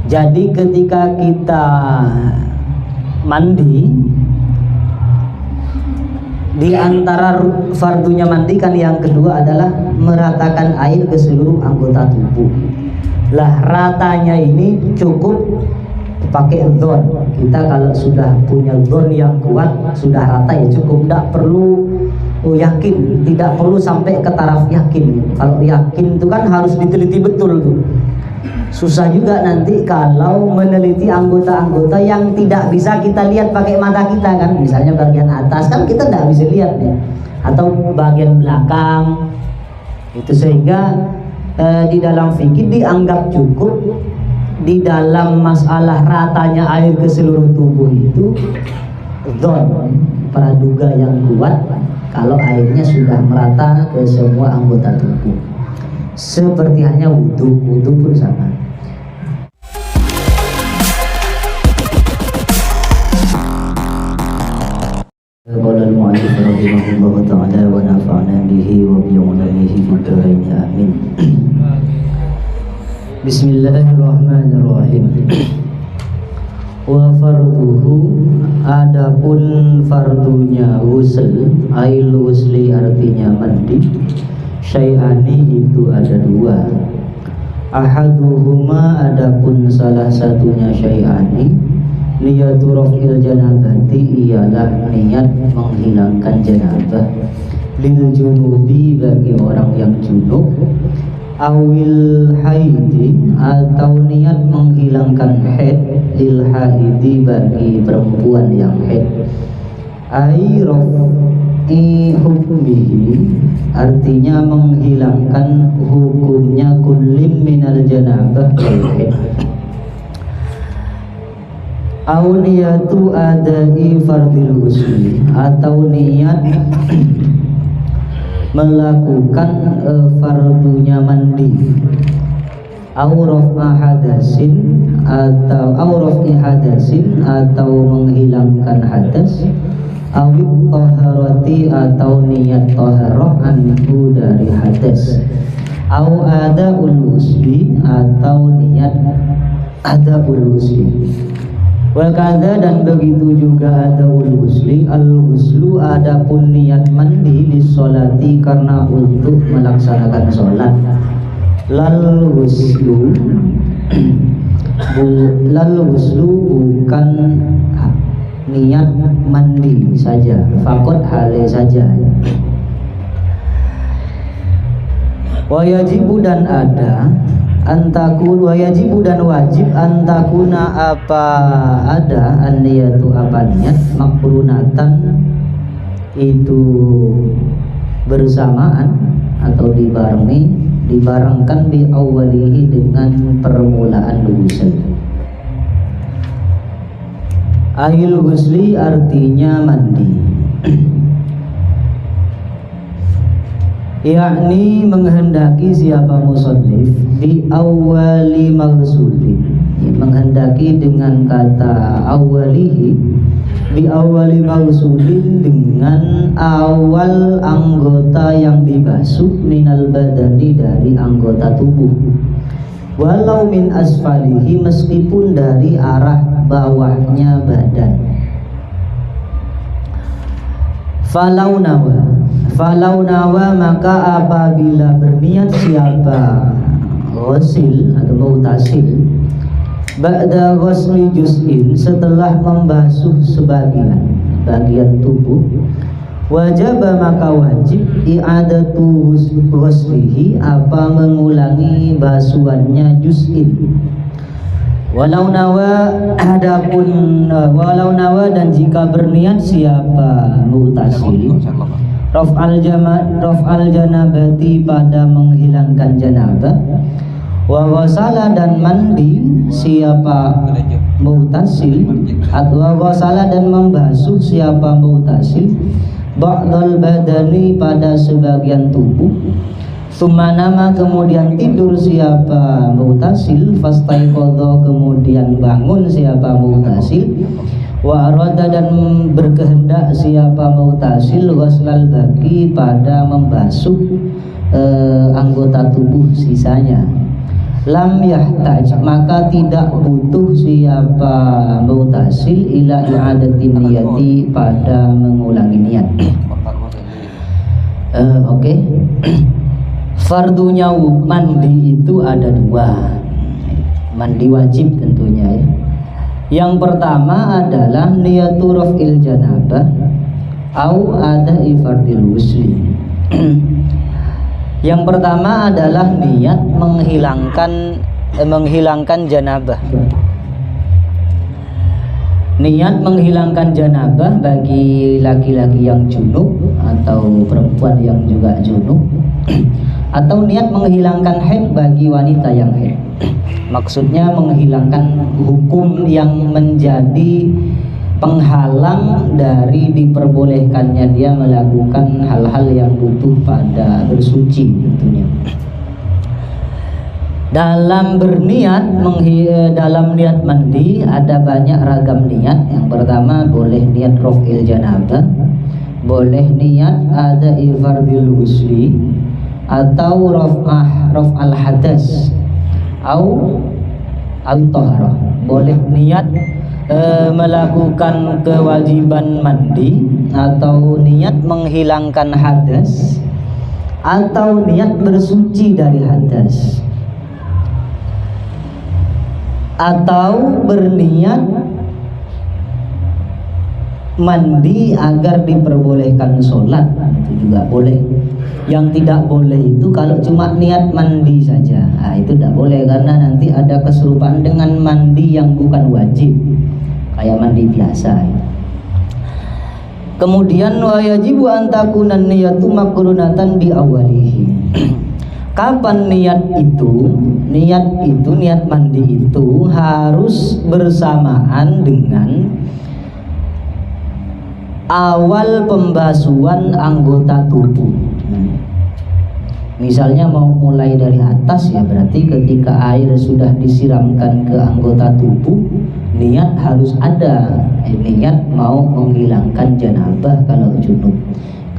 Jadi ketika kita mandi, di antara fardunya mandi kan yang kedua adalah meratakan air ke seluruh anggota tubuh. Lah ratanya ini cukup pakai dzon. Kita kalau sudah punya dzon yang kuat, sudah rata ya cukup, tidak perlu yakin, tidak perlu sampai ke taraf yakin. Kalau yakin itu kan harus diteliti betul tuh. Susah juga nanti kalau meneliti anggota-anggota yang tidak bisa kita lihat pakai mata kita kan. Misalnya bagian atas kan kita tidak bisa lihat ya, atau bagian belakang itu. Sehingga di dalam fikih dianggap cukup di dalam masalah ratanya air ke seluruh tubuh itu dzon, praduga yang kuat kalau airnya sudah merata ke semua anggota tubuh. Seperti halnya wudhu pun sama. Qala al-mu'allif rahimahullahu ta'ala wa nafa'na bihi wa bi 'ulumuhi fid dharain amin. Bismillahirrahmanirrahim. Wa farduhu, adapun fardunya ghusl, ail ghusli artinya mandi, syai'ani itu ada dua. Ahaduhuma, adapun salah satunya syai'ani, niyatu raf'il janabati, ialah niat menghilangkan janabah, lil junubi, bagi orang yang junub, awil haidi, atau niat menghilangkan haid, lil haidi, bagi perempuan yang haid. Ai raf'i hukmihi, artinya menghilangkan hukumnya kullim minal janabah wal haid. Au niyatu adai fardil ghusli, atau niat melakukan fardunya mandi. Au raf'a hadasin, atau au raf'i hadasin, atau menghilangkan hadas. Awit taharati, atau niat taharah anhu, dari hadas. Au adaul ghusli, atau niat adaul ghusli. Wa kadza, dan begitu juga adaul ghusli. Al-ghuslu, adapun niat mandi, lis-sholati, karena untuk melaksanakan sholat. Lal ghuslu bukan niat mandi saja, fakot hale saja. Wa yajibu, dan ada, antakun, wa yajibu, dan wajib, antakuna, apa ada, an-niyatu, apa niat, makrunatan, itu bersamaan atau dibarengkan bi awwalihi, dengan permulaan ghusl. Ail ghusli artinya mandi, yakni menghendaki siapa musannif bi awwali maghsuli, menghendaki dengan kata awwalihi, bi awwali maghsulin, dengan awal anggota yang dibasuh, minal badani, dari anggota tubuh, walau min asfalihi, meskipun dari arah bawahnya badan. Falau nawa, maka apabila berniat siapa ghusil atau mughtasil, ba'da ghusli juz'in, setelah membasuh bagian tubuh, wajib, maka wajib, i'adatu ghuslihi, apa mengulangi basuhannya juz'in. Walau nawa, dan jika berniat siapa mughtasil, raf'al janabati, pada menghilangkan janabah, wa ghasala, dan mandi siapa mughtasil, atau ghasala, dan membasuh siapa mughtasil, ba'dal badani, pada sebagian tubuh, summa nama, kemudian tidur siapa mughtasil, fastaiqadha, kemudian bangun siapa mughtasil, wa arada, dan berkehendak siapa mughtasil, ghuslal baqi, pada membasuh anggota tubuh sisanya. lam yahtaj, maka tidak butuh siapa mutasil ila i'adatin niyati, pada mengulangi niat. Oke. Fardunya mandi itu ada dua. Mandi wajib tentunya ya. Yang pertama adalah niyatu raf'il janabah au ada'i fardil wusli. Yang pertama adalah niat menghilangkan janabah. Niat menghilangkan janabah bagi laki-laki yang junub atau perempuan yang juga junub, atau niat menghilangkan haid bagi wanita yang haid. Maksudnya menghilangkan hukum yang menjadi penghalang dari diperbolehkannya dia melakukan hal-hal yang butuh pada bersuci tentunya. Dalam berniat, dalam niat mandi ada banyak ragam niat. Yang pertama boleh niat raf'il janabah, boleh niat ada fardil ghusli, atau raf'al hadas, au taharah. Boleh niat melakukan kewajiban mandi, atau niat menghilangkan hadas, atau niat bersuci dari hadas, atau berniat mandi agar diperbolehkan sholat, itu juga boleh. Yang tidak boleh itu kalau cuma niat mandi saja, itu tidak boleh, karena nanti ada keserupaan dengan mandi yang bukan wajib, kayak mandi biasa ya. Kemudian wa yajibu an takuna niyatu makrunatan bi awalihi. Kapan niat itu? Niat mandi itu harus bersamaan dengan awal pembasuhan anggota tubuh. Misalnya mau mulai dari atas ya, berarti ketika air sudah disiramkan ke anggota tubuh, niat harus ada. Niat mau menghilangkan janabah kalau junub.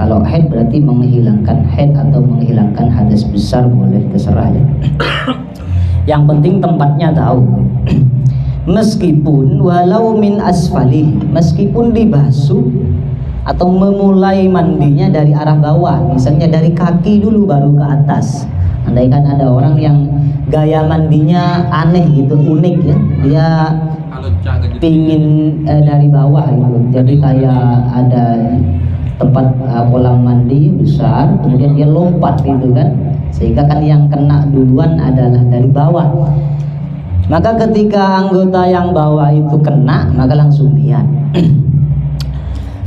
Kalau haid berarti menghilangkan haid atau menghilangkan hadas besar, boleh, terserah ya. Yang penting tempatnya tahu. Meskipun walau min asfalih, meskipun dibasuh atau memulai mandinya dari arah bawah, misalnya dari kaki dulu baru ke atas. Andaikan ada orang yang gaya mandinya aneh gitu, unik ya, dia pingin dari bawah gitu, jadi kayak ada tempat kolam mandi besar, kemudian dia lompat gitu kan, sehingga kan yang kena duluan adalah dari bawah. Maka ketika anggota yang bawah itu kena, maka langsung niat.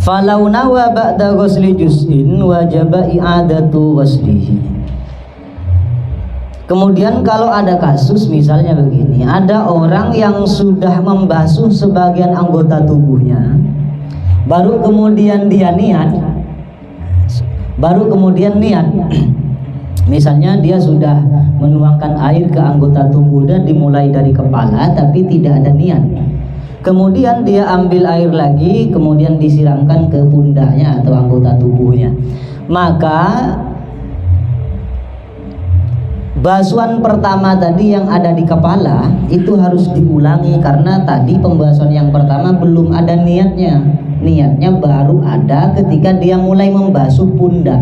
Falau nawa ba'da ghusli juz'in wajaba i'adatu ghuslihi. Kemudian kalau ada kasus misalnya begini, ada orang yang sudah membasuh sebagian anggota tubuhnya, baru kemudian dia niat, misalnya dia sudah menuangkan air ke anggota tubuh dan dimulai dari kepala tapi tidak ada niat. Kemudian dia ambil air lagi, kemudian disiramkan ke pundaknya atau anggota tubuhnya. Maka basuhan pertama tadi yang ada di kepala itu harus diulangi, karena tadi pembahasan yang pertama belum ada niatnya. Niatnya baru ada ketika dia mulai membasuh pundak.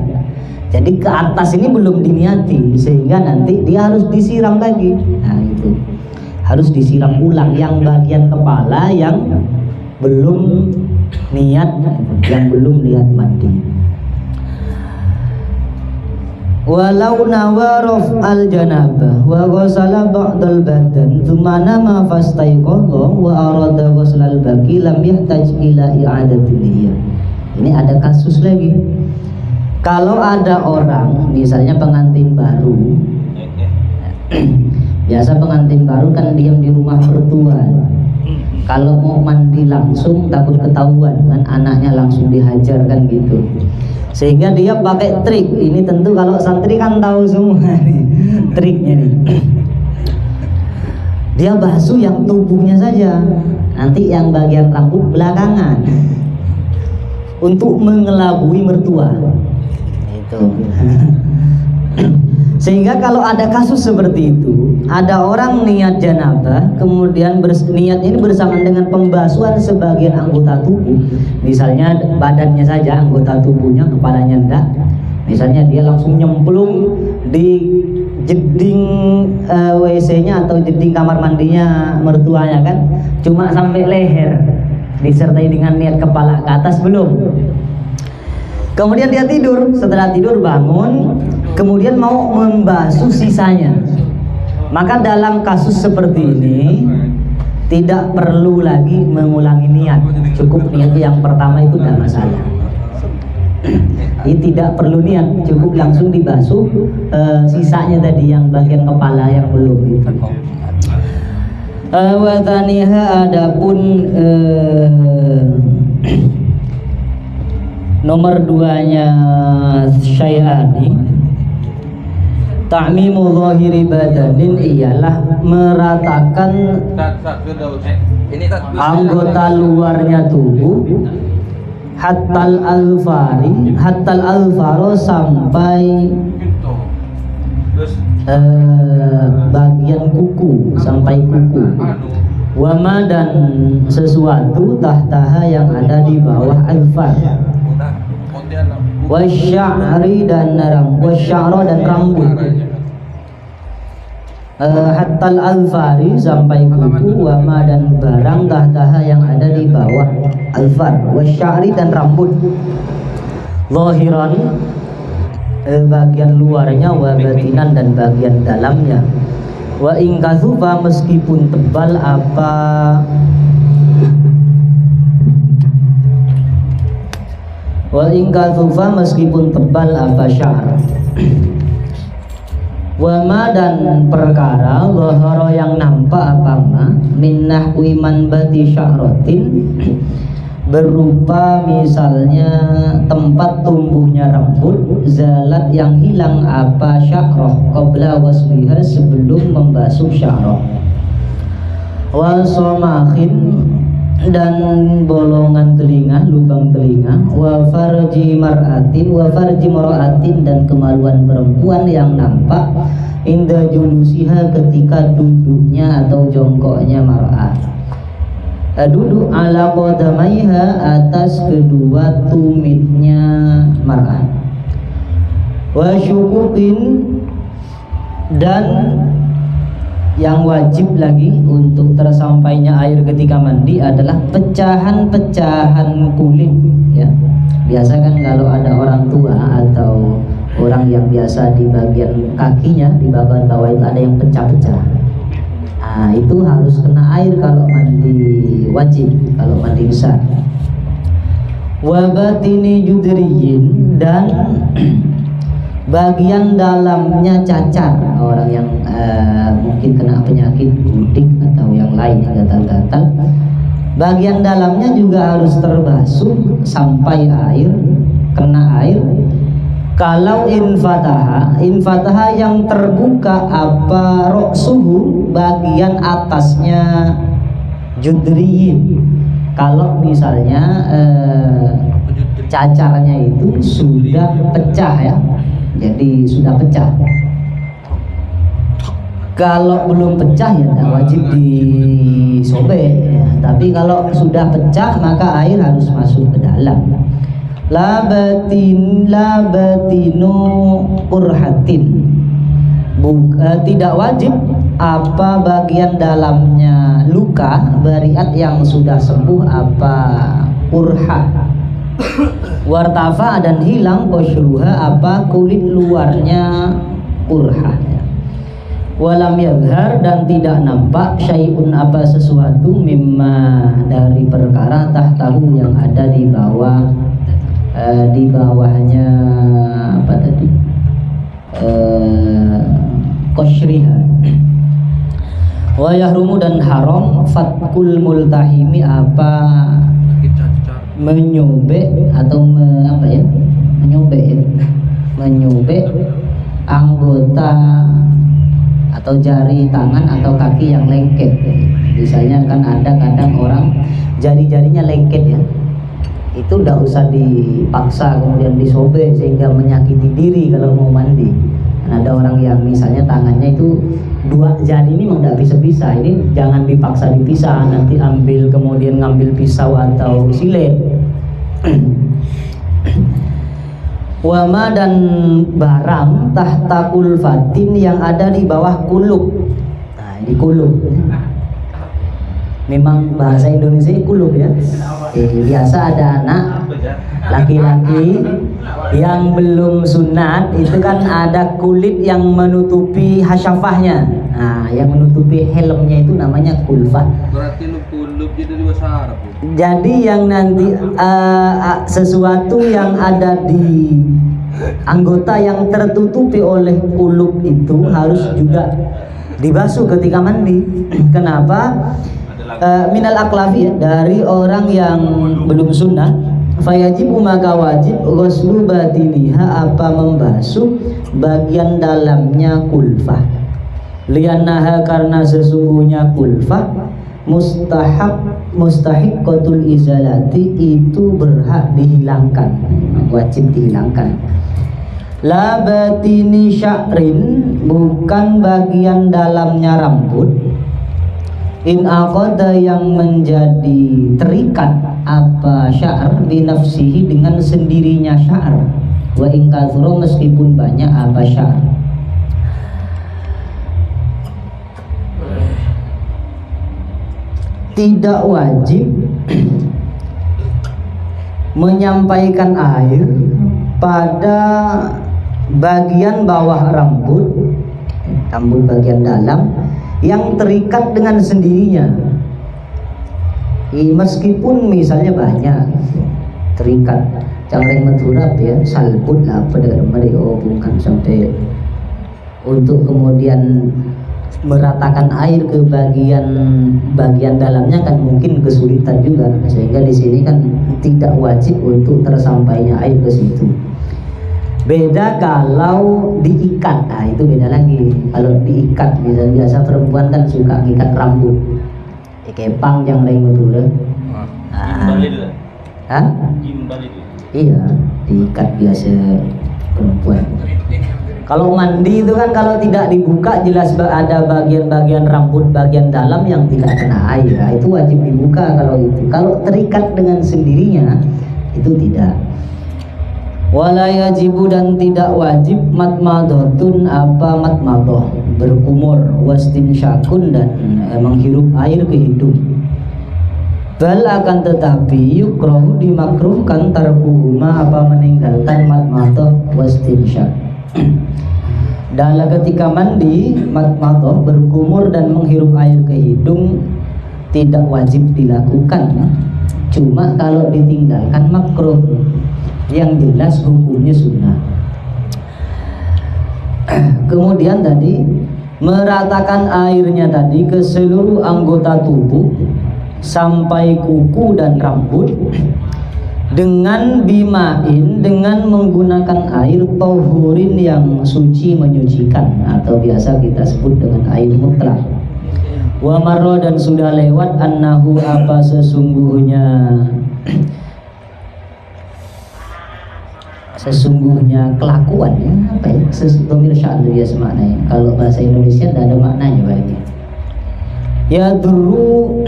Jadi ke atas ini belum diniati, sehingga nanti dia harus disiram lagi. Nah itu harus disiram ulang yang bagian kepala yang belum niat, yang belum niat mandi. Walau nawa raf'al janabah wa ghasala ba'dal badan thumma nama fastayqadha wa arada ghaslal baqi lam yahtaj ila i'adatin niyyah. Ini ada kasus lagi. Kalau ada orang misalnya pengantin baru, biasa pengantin baru kan diam di rumah mertua. Kalau mau mandi langsung takut ketahuan kan, anaknya langsung dihajar kan gitu. Sehingga dia pakai trik. Ini tentu kalau santri kan tahu semua nih triknya nih. Dia basuh yang tubuhnya saja, nanti yang bagian rambut belakangan, untuk mengelabui mertua. Itu Sehingga kalau ada kasus seperti itu, ada orang niat janabah, kemudian niat ini bersamaan dengan pembasuhan sebagian anggota tubuh, misalnya badannya saja, anggota tubuhnya, kepalanya enggak. Misalnya dia langsung nyemplung di jeding WC-nya atau jeding kamar mandinya mertuanya kan, cuma sampai leher, disertai dengan niat kepala ke atas belum. Kemudian dia tidur, setelah tidur bangun, kemudian mau membasuh sisanya. Maka dalam kasus seperti ini tidak perlu lagi mengulangi niat, cukup niat yang pertama itu tidak masalah. Ini tidak perlu niat, cukup langsung dibasuh sisanya tadi yang bagian kepala yang belum gitu. Wa taniha adapun nomor 2-nya Syai'ani, ta'mimu zahiri badanin, ialah meratakan anggota luarnya tubuh, hattal alfaro sampai bagian kuku, sampai kuku. Wama dan sesuatu tahtaha yang ada di bawah alfar. Wasya'ri dan wasya'ra dan rambut. Hattal alfari sampai kuku, wama dan barang tahtaha yang ada di bawah alfar, wasya'ri dan rambut. Zahiran bagian luarnya, wa batinan dan bagian dalamnya. Wa in kathufa meskipun tebal apa wa in kathufa meskipun tebal apa sya'r. Wa ma dan perkara zahara yang nampak apa ma min nahwi manbati sya'ratin, berupa misalnya tempat tumbuhnya rambut, zalat yang hilang apa sya'rah qabla wasliha sebelum membasuh sya'rah. Wa somakhin dan bolongan telinga, lubang telinga, wa farji mar'atin dan kemaluan perempuan yang nampak inda julusiha ketika duduknya atau jongkoknya mar'at. Duduk ala qadamaiha atas kedua tumitnya mar'at. Wa syukukin dan yang wajib lagi untuk tersampainya air ketika mandi adalah pecahan-pecahan kulit ya. Biasa kan kalau ada orang tua atau orang yang biasa di bagian kakinya, di bagian bawah itu ada yang pecah-pecah. Nah, itu harus kena air kalau mandi wajib, kalau mandi besar. Wa batini judriyin dan bagian dalamnya cacar, orang yang mungkin kena penyakit gudik atau yang lain yang gatal-gatal, bagian dalamnya juga harus terbasuh sampai air, kena air. Kalau infataha yang terbuka apa roksuhu, bagian atasnya judriyin, kalau misalnya cacarnya itu sudah pecah ya, jadi sudah pecah. Kalau belum pecah ya tidak wajib disobek ya. Tapi kalau sudah pecah maka air harus masuk ke dalam. Labatinu urhatin, tidak wajib apa bagian dalamnya luka bariat yang sudah sembuh apa urha. Wartafa dan hilang kosyruha apa kulit luarnya urha. Walam yadhar dan tidak nampak syai'un apa sesuatu mimma dari perkara tahtahu yang ada di bawah, di bawahnya apa tadi, kosyriha. Wa yahrumu dan haram fatkul multahimi apa menyobek atau menyobek anggota atau jari tangan atau kaki yang lengket. Misalnya kan ada kadang orang jari-jarinya lengket ya, itu tidak usah dipaksa kemudian disobek sehingga menyakiti diri kalau mau mandi. Ada orang yang misalnya tangannya itu 2 jari ini memang tidak bisa-bisa, ini jangan dipaksa dipisah, nanti ambil kemudian ngambil pisau atau silet. Wama dan barang tahta kulfatin yang ada di bawah kulub. Nah, ini kulub. Memang bahasa Indonesia kulub ya. Biasa ada anak laki-laki yang belum sunat itu kan ada kulit yang menutupi hasyafahnya. Nah, yang menutupi helmnya itu namanya kulfah. Berarti kulub jadi bahasa Arab. Jadi yang nanti sesuatu yang ada di anggota yang tertutupi oleh kulub itu harus juga dibasuh ketika mandi. Kenapa? Minal aklafi ya, dari orang yang belum sunnah. Fayajibu maka wajib ghuslu batiniha, apa membasuh bagian dalamnya kulfah. Liannaha, karena sesungguhnya kulfah mustahiqqatul izalati, itu berhak dihilangkan, wajib dihilangkan. La batini sya'rin, bukan bagian dalamnya rambut. In aqada, yang menjadi terikat apa sya'ar binafsihi, dengan sendirinya sya'ar. Wa in kathura, meskipun banyak apa sya'ar. Tidak wajib menyampaikan air pada bagian bawah rambut bagian dalam yang terikat dengan sendirinya. Meskipun misalnya banyak terikat, jangan meturap ya, salput lah apa dengan mereka, bukan sampai untuk kemudian meratakan air ke bagian dalamnya kan mungkin kesulitan juga, sehingga di sini kan tidak wajib untuk tersampainya air ke situ. Beda kalau diikat, nah itu beda lagi. Kalau diikat, biasa perempuan kan suka ngikat rambut, kepang yang lain betul. Iya, diikat biasa perempuan. Kalau mandi itu kan kalau tidak dibuka jelas ada bagian-bagian rambut bagian dalam yang tidak kena air, nah, itu wajib dibuka kalau itu. Kalau terikat dengan sendirinya itu tidak. Wala yajibu, dan tidak wajib matmadhatun, apa matmadhah, berkumur, wastinsyakun, dan menghirup air ke hidung. Bal, akan tetapi yukrahu, dimakruhkan, tarkuhuma, apa meninggalkan matmadhah wastinsyak. Dalam ketika mandi, matmadhah, berkumur dan menghirup air ke hidung tidak wajib dilakukan, cuma kalau ditinggalkan makruh. Yang jelas hukumnya sunnah. Kemudian tadi meratakan airnya tadi ke seluruh anggota tubuh sampai kuku dan rambut dengan bimain, dengan menggunakan air tohurin yang suci, menyucikan, atau biasa kita sebut dengan air mutlak. Wa marra, dan sudah lewat, annahu, apa sesungguhnya kelakuan ya, apa ya, domir sya'an biasa maknanya. Kalau bahasa Indonesia tidak ada maknanya bagi. Ya duru,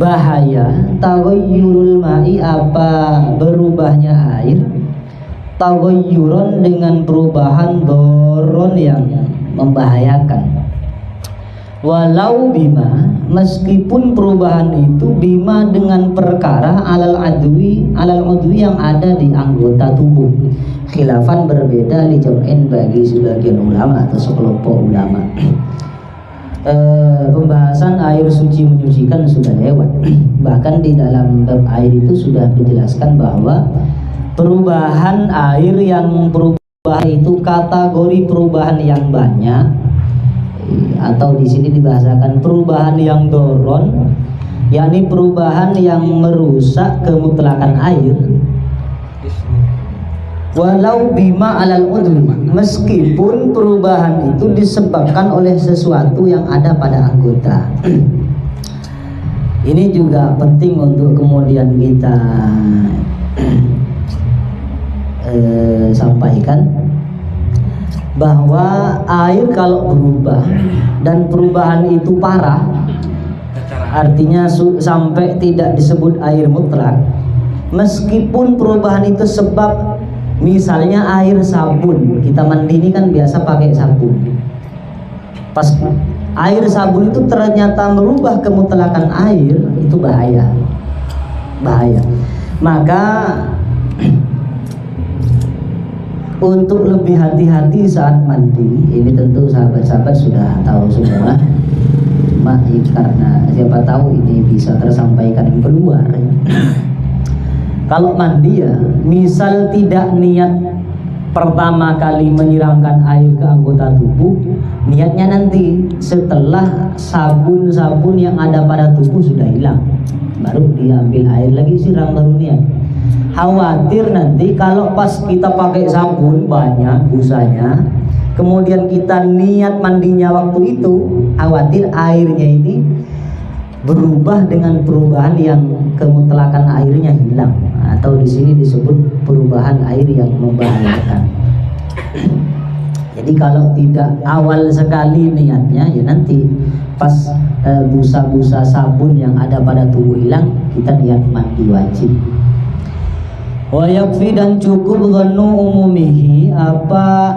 bahaya, taghayyurul ma'i, apa berubahnya air, taghayyuron, dengan perubahan, doron, yang membahayakan. Walau bima, meskipun perubahan itu bima, dengan perkara, alal udwi yang ada di anggota tubuh. Khilafan, berbeda, li jam'in, bagi sebagian ulama atau sekelompok ulama. Pembahasan air suci menyucikan sudah lewat. Bahkan di dalam bab air itu sudah dijelaskan bahwa perubahan air yang perubahan itu kategori perubahan yang banyak, atau di sini dibahasakan perubahan yang doron, yakni perubahan yang merusak kemutlakan air. Walau bima alal udwi, meskipun perubahan itu disebabkan oleh sesuatu yang ada pada anggota. Ini juga penting untuk kemudian kita sampaikan. bahwa air kalau berubah dan perubahan itu parah, artinya sampai tidak disebut air mutlak, meskipun perubahan itu sebab misalnya air sabun, kita mandi ini kan biasa pakai sabun, pas air sabun itu ternyata merubah kemutlakan air, itu bahaya. Maka untuk lebih hati-hati saat mandi, ini tentu sahabat-sahabat sudah tahu semua, cuma karena siapa tahu ini bisa tersampaikan keluar. Kalau mandi ya, misal tidak niat pertama kali menyiramkan air ke anggota tubuh, niatnya nanti setelah sabun-sabun yang ada pada tubuh sudah hilang, baru diambil air lagi siram, baru niat. Khawatir nanti kalau pas kita pakai sabun banyak busanya, kemudian kita niat mandinya waktu itu, khawatir airnya ini berubah dengan perubahan yang kemutlakan airnya hilang, atau di sini disebut perubahan air yang membahayakan. Jadi kalau tidak awal sekali niatnya, ya nanti pas busa-busa sabun yang ada pada tubuh hilang, kita niat mandi wajib. Wa yakfi, dan cukup dhannu umumihi, apa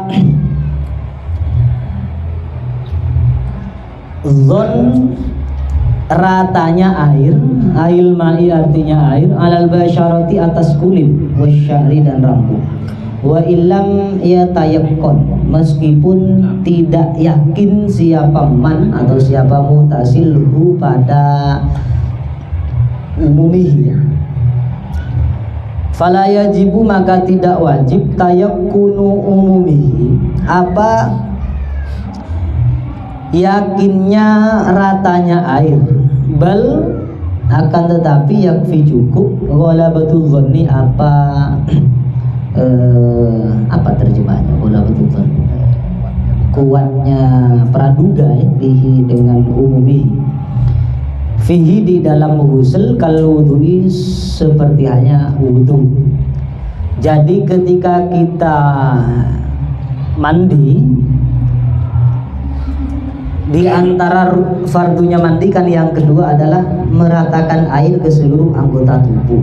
dhon ratanya air, ail ma'i artinya air, alal basyarati atas kulit, wasyari dan rambut, wa illam yatayaqqan, meskipun tidak yakin siapa man atau siapa mutasilhu pada umumihi, fala yajibu, maka tidak wajib tayakkunu umumihi, apa yakinnya ratanya air, bal akan tetapi yakfi cukup ghalabatul dhanni, apa terjemahnya ghalabatul dhanni, kuatnya praduga ya, bihi dengan umumihi, fihi di dalam ghusl, kalau wudhu seperti hanya wudhu. Jadi ketika kita mandi, di antara fardunya mandi kan yang kedua adalah meratakan air ke seluruh anggota tubuh.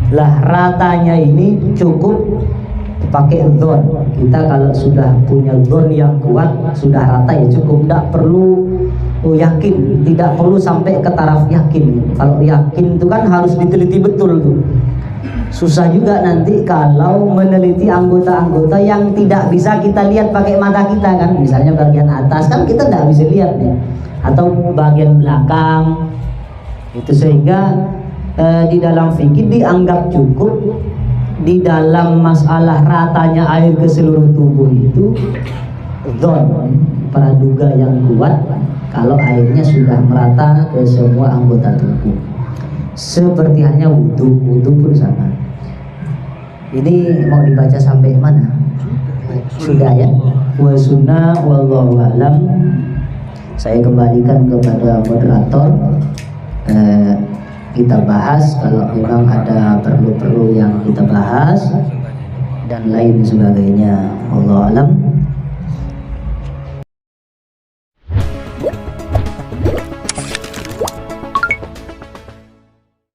Lah ratanya ini cukup pakai dhon. Kita kalau sudah punya dhon yang kuat, sudah rata ya cukup, tidak perlu yakin, tidak perlu sampai ke taraf yakin. Kalau yakin itu kan harus diteliti betul tuh. Susah juga nanti kalau meneliti anggota-anggota yang tidak bisa kita lihat pakai mata kita kan, misalnya bagian atas kan kita tidak bisa lihat ya, atau bagian belakang itu, sehingga di dalam fikih dianggap cukup di dalam masalah ratanya air ke seluruh tubuh itu dhon, praduga yang kuat kalau airnya sudah merata ke semua anggota tubuh. Seperti hanya wudhu pun sama. Ini mau dibaca sampai mana? Sudah ya? Wa sunnah wallahu alam. Saya kembalikan kepada moderator. Kita bahas kalau memang ada perlu-perlu yang kita bahas dan lain sebagainya. Wallahu alam.